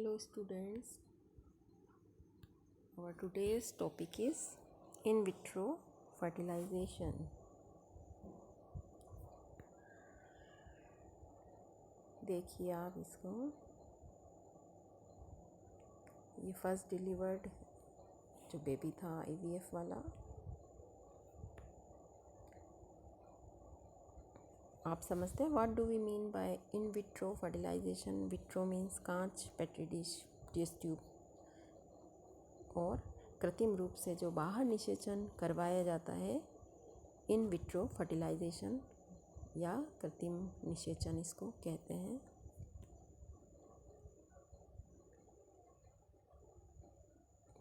Hello students, our today's topic is in vitro fertilization. देखिए आप इसको, ये फर्स्ट डिलीवर्ड जो बेबी था IVF वाला, आप समझते हैं what do we mean by in vitro fertilization. Vitro means कांच, पेट्री डिश, टेस्ट ट्यूब, और कृत्रिम रूप से जो बाहर निषेचन करवाया जाता है इन विट्रो फर्टिलाइजेशन या कृत्रिम निषेचन इसको कहते हैं.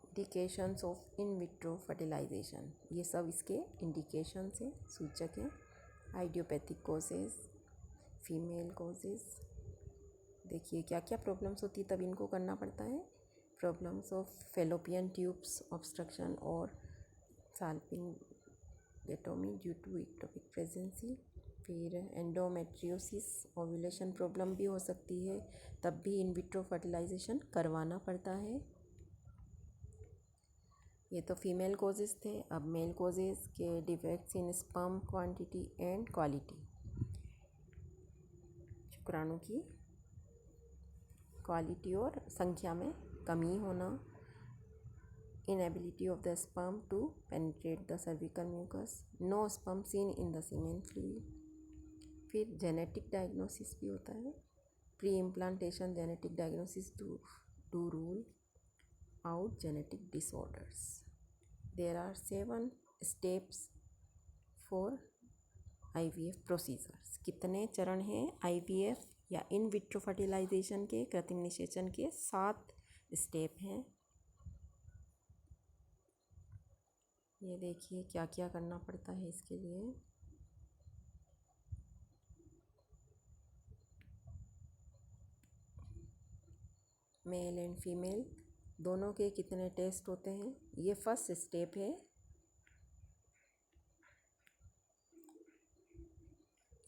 Indications of in vitro fertilization, ये सब इसके इंडिकेशंस हैं, सूचक हैं. Idiopathic causes, female causes. देखिए क्या क्या प्रॉब्लम्स होती है तब इनको करना पड़ता है. Problems of fallopian tubes obstruction और साल्पिंगेटोमी ड्यू टू एक्टोपिक प्रेगनेंसी. फिर एंडोमेट्रियोसिस, ओव्यूलेशन प्रॉब्लम भी हो सकती है, तब भी इन विट्रो फर्टिलाइजेशन करवाना पड़ता है. ये तो फीमेल कोजेस थे. अब मेल कोजेस के defects in sperm quantity and quality. शुक्राणु की क्वालिटी और संख्या में कमी होना. Inability of the sperm to penetrate the cervical mucus. No sperm seen in the semen fluid. फिर जेनेटिक डायग्नोसिस भी होता है. Pre implantation genetic diagnosis to rule out genetic disorders. There are 7 steps for IVF procedures. कितने चरण हैं IVF या इन vitro fertilisation के, कृत्रिम निषेचन के? 7 स्टेप हैं. ये देखिए क्या क्या करना पड़ता है इसके लिए. मेल एंड फीमेल दोनों के कितने टेस्ट होते हैं. ये फर्स्ट स्टेप है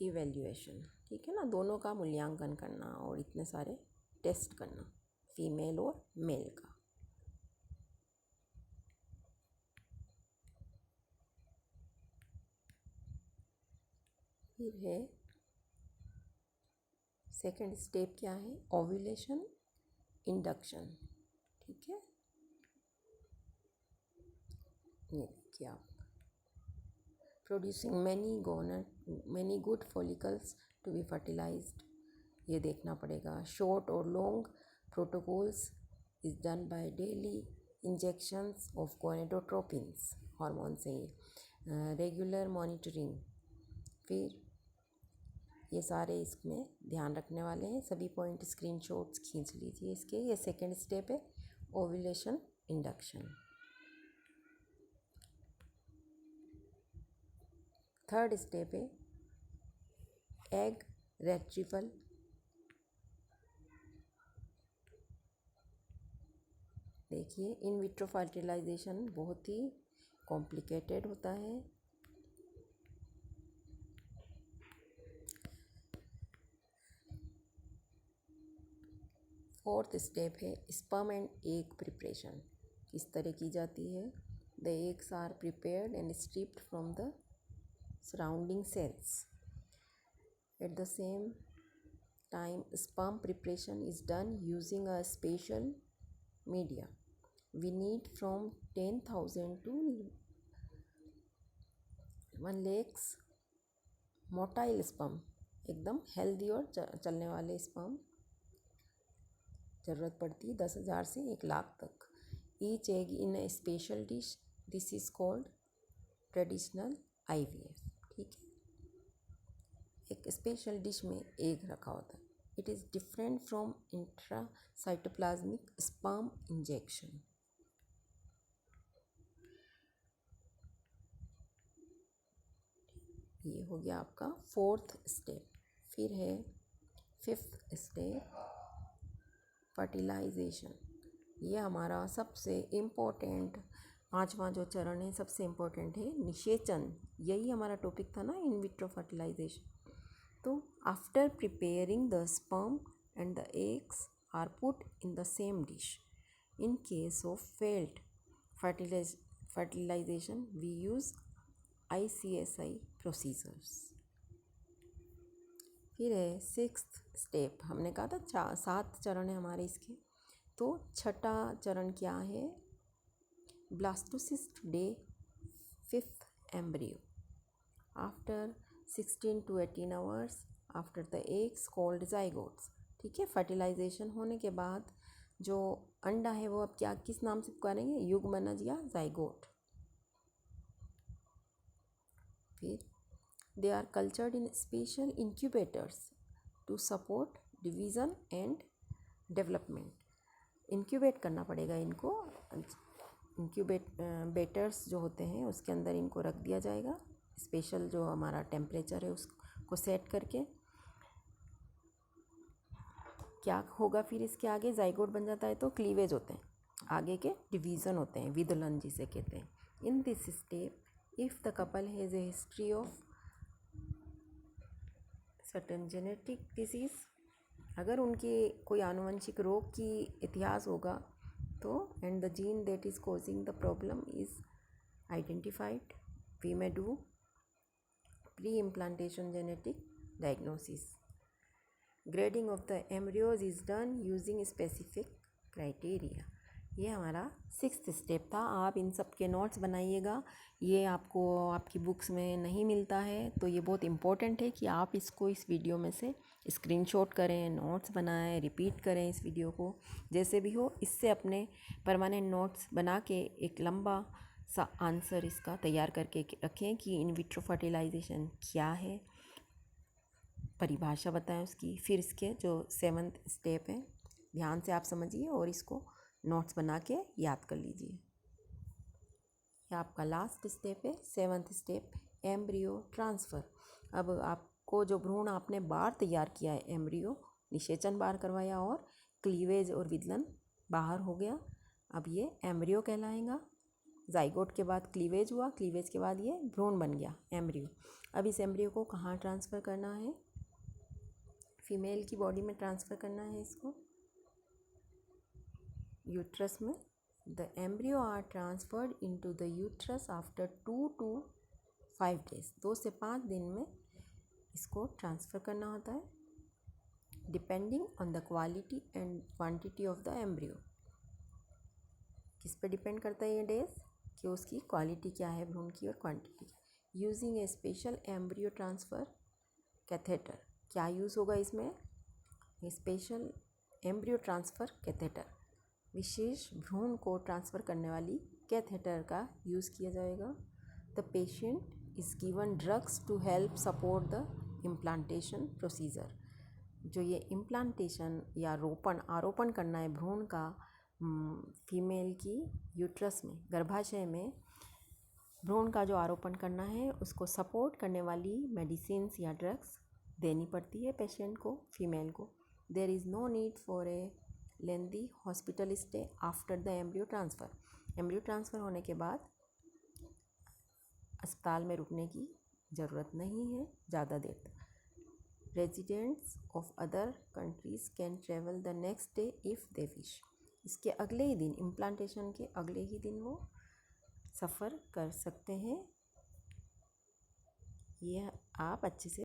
इवैल्यूएशन. ठीक है ना, दोनों का मूल्यांकन करना और इतने सारे टेस्ट करना, फीमेल और मेल का. फिर है सेकंड स्टेप, क्या है? Ovulation induction. ठीक है, ये देखिए आप, producing many good follicles to be fertilised. ये देखना पड़ेगा. शॉर्ट और long protocols is done by daily injections of gonadotropins, hormone से ही. Regular monitoring. फिर ये सारे इसमें ध्यान रखने वाले हैं. सभी पॉइंट स्क्रीनशॉट्स खींच लीजिए इसके. ये सेकंड स्टेप है ओव्यूलेशन इंडक्शन. थर्ड स्टेप है एग रेट्रीवल. देखिए इन विट्रो फर्टिलाइजेशन बहुत ही कॉम्प्लिकेटेड होता है. फोर्थ स्टेप है स्पर्म एंड एग प्रिपरेशन. किस तरह की जाती है? The eggs are prepared and stripped from the surrounding cells. At the same time, sperm preparation is done using a special media. We need from 10,000 to 1 lakhs motile sperm, एकदम healthy और चलने वाले sperm ज़रूरत पड़ती है 10,000 से 1 लाख तक. Each egg in A special dish. This is called traditional IVF. ठीक है, एक स्पेशल डिश में एग रखा होता है. It is different from intracytoplasmic sperm injection. ये हो गया आपका फोर्थ स्टेप. फिर है फिफ्थ स्टेप फर्टिलाइजेशन. ये हमारा सबसे इम्पोर्टेंट 5वां जो चरण है, सबसे इम्पोर्टेंट है निषेचन. यही हमारा टॉपिक था ना, इन विट्रो फर्टिलाइजेशन. तो after preparing the sperm and the eggs are put in the same dish. In case of failed fertilization, we use ICSI procedures. फिर है 6th स्टेप, हमने कहा था 7 चरण है हमारे इसके, तो छठा चरण क्या है? Blastocyst day 5th embryo. After 16 to 18 hours after the eggs called zygotes. ठीक है, फर्टिलाइजेशन होने के बाद जो अंडा है वो अब क्या किस नाम से पुकारेंगे? युग्मनज या ज़ाइगोट. फिर they are cultured in special incubators to support division and development. Incubate करना पड़ेगा इनको. बेटर्स जो होते हैं उसके अंदर इनको रख दिया जाएगा. स्पेशल जो हमारा टेम्परेचर है उसको सेट करके. क्या होगा फिर इसके आगे? ज़ाइगोट बन जाता है तो क्लीवेज होते हैं, आगे के डिवीज़न होते हैं, विदलन जिसे कहते हैं. In this step if the couple has a history of certain genetic disease, अगर उनके कोई आनुवंशिक रोग की इतिहास होगा तो and the gene that is causing the problem is identified, we may do pre-implantation genetic diagnosis. Grading of the embryos is done using specific criteria. ये हमारा 6th स्टेप था. आप इन सब के नोट्स बनाइएगा. ये आपको आपकी बुक्स में नहीं मिलता है, तो ये बहुत इम्पोर्टेंट है कि आप इसको इस वीडियो में से स्क्रीनशॉट करें, नोट्स बनाएं, रिपीट करें इस वीडियो को जैसे भी हो. इससे अपने परमानेंट नोट्स बना के एक लंबा सा आंसर इसका तैयार करके रखें कि इन विट्रो फर्टिलाइजेशन क्या है, परिभाषा बताएं उसकी. फिर इसके जो 7th स्टेप है ध्यान से आप समझिए और इसको नोट्स बना के याद कर लीजिए. ये आपका लास्ट स्टेप है. 7th step embryo transfer. अब आपको जो भ्रूण आपने बार तैयार किया है, एम्ब्रियो निषेचन बार करवाया और क्लीवेज और विदलन बाहर हो गया, अब ये एम्ब्रियो कहलाएगा. ज़ाइगोट के बाद क्लीवेज हुआ, क्लीवेज के बाद ये भ्रूण बन गया एम्ब्रियो. अब इस एम्ब्रियो को कहाँ ट्रांसफ़र करना है? फीमेल की बॉडी में ट्रांसफ़र करना है इसको, यूट्रस में. The embryo are transferred into the uterus after 2 to 5 days. 2 से 5 दिन में इसको ट्रांसफ़र करना होता है, depending on the quality and quantity of the embryo. किस पे डिपेंड करता है ये डेज? कि उसकी क्वालिटी क्या है भ्रूण की और क्वांटिटी. यूजिंग ए स्पेशल एम्ब्रियो ट्रांसफ़र कैथेटर. क्या यूज़ होगा इसमें? स्पेशल एम्ब्रियो ट्रांसफ़र कैथेटर, विशेष भ्रूण को ट्रांसफ़र करने वाली कैथेटर का यूज़ किया जाएगा. The patient is given drugs to help support the implantation procedure. जो ये इम्प्लांटेशन या आरोपण करना है भ्रूण का फीमेल की यूट्रस में, गर्भाशय में भ्रूण का जो आरोपण करना है उसको सपोर्ट करने वाली मेडिसिन्स या ड्रग्स देनी पड़ती है पेशेंट को, फीमेल को. There is no need for a lengthy hospital stay after the embryo transfer. Embryo transfer होने के बाद अस्पताल में रुकने की ज़रूरत नहीं है ज़्यादा देर तक. Residents of other countries can travel the next day if they wish. इसके अगले ही दिन, इम्प्लांटेशन के अगले ही दिन वो सफ़र कर सकते हैं. ये आप अच्छे से